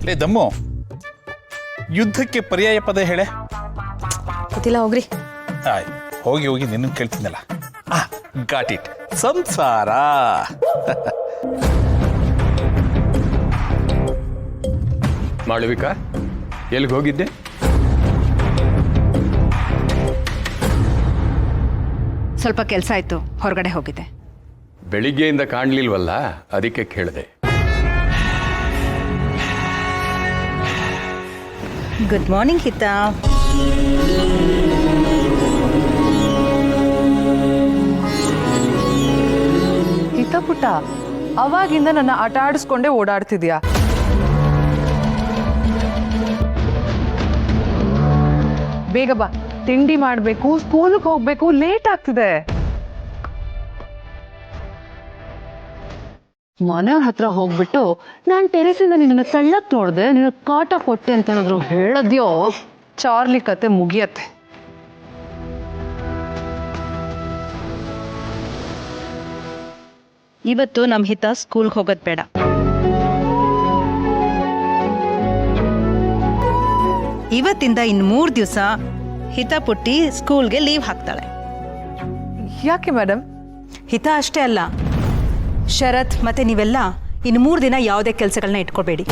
ಲೇ ದಮ್ಮು, ಯುದ್ಧಕ್ಕೆ ಪರ್ಯಾಯ ಪದ ಹೇಳೆ. ಗೊತ್ತಿಲ್ಲ ಹೋಗ್ರಿ. ಹೋಗಿ ಹೋಗಿ ನಿನ್ನ ಕೇಳ್ತೀನಲ್ಲ. ಗಾಟ್ ಇಟ್, ಸಂಸಾರ. ಮಾಳವಿಕಾ, ಎಲ್ಲಿಗೆ ಹೋಗಿದ್ದೆ? ಸ್ವಲ್ಪ ಕೆಲಸ ಆಯ್ತು, ಹೊರಗಡೆ ಹೋಗಿದ್ದೆ. ಬೆಳಿಗ್ಗೆಯಿಂದ ಕಾಣಲಿಲ್ವಲ್ಲ, ಅದಕ್ಕೆ ಕೇಳಿದೆ. Good morning Hita. ಹಿತ ಪುಟ್ಟ, ಅವಾಗಿಂದ ನನ್ನ ಆಟ ಆಡಿಸ್ಕೊಂಡೇ ಓಡಾಡ್ತಿದ್ಯಾ. ಬೇಗ ಬಾ, ತಿಂಡಿ ಮಾಡ್ಬೇಕು, ಸ್ಕೂಲಿಗೆ ಹೋಗ್ಬೇಕು, ಲೇಟ್ ಆಗ್ತಿದೆ. ಮನೆ ಹತ್ರ ಹೋಗ್ಬಿಟ್ಟು ನಾನು ಟೆರೆಸಿಂದ ನಿನ್ನ ತಳ್ಳಕ್ ನೋಡ್ದೆ, ನಿನ್ನ ಕಾಟ ಕೊಟ್ಟೆ ಅಂತ ಏನಾದ್ರು ಹೇಳದ್ಯೋ ಚಾರ್ಲಿ ಕತೆ ಮುಗಿಯತ್ತೆ. ಇವತ್ತು ನಮ್ಮ ಹಿತ ಸ್ಕೂಲ್ಗೆ ಹೋಗೋದು ಬೇಡ. ಇವತ್ತಿಂದ ಇನ್ನು 3 ದಿವಸ ಹಿತ ಪುಟ್ಟಿ ಸ್ಕೂಲ್ಗೆ ಲೀವ್ ಹಾಕ್ತಾಳೆ. ಯಾಕೆ ಮೇಡಮ್? ಹಿತ ಅಷ್ಟೇ ಅಲ್ಲ, ಶರತ್ ಮತ್ತೆ ನೀವೆಲ್ಲ ಇನ್ನು 3 ದಿನ ಯಾವುದೇ ಕೆಲಸಗಳನ್ನ ಇಟ್ಕೋಬೇಡಿ.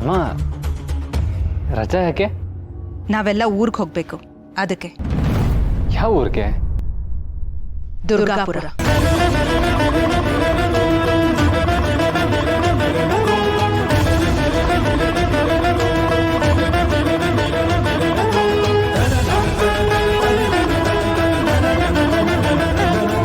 ಅಮ್ಮ, ರಜಾ ಯಾಕೆ? ನಾವೆಲ್ಲ ಊರಿಗೆ ಹೋಗ್ಬೇಕು, ಅದಕ್ಕೆ. ಯಾವ ಊರಿಗೆ? ದುರ್ಗಾಪುರ.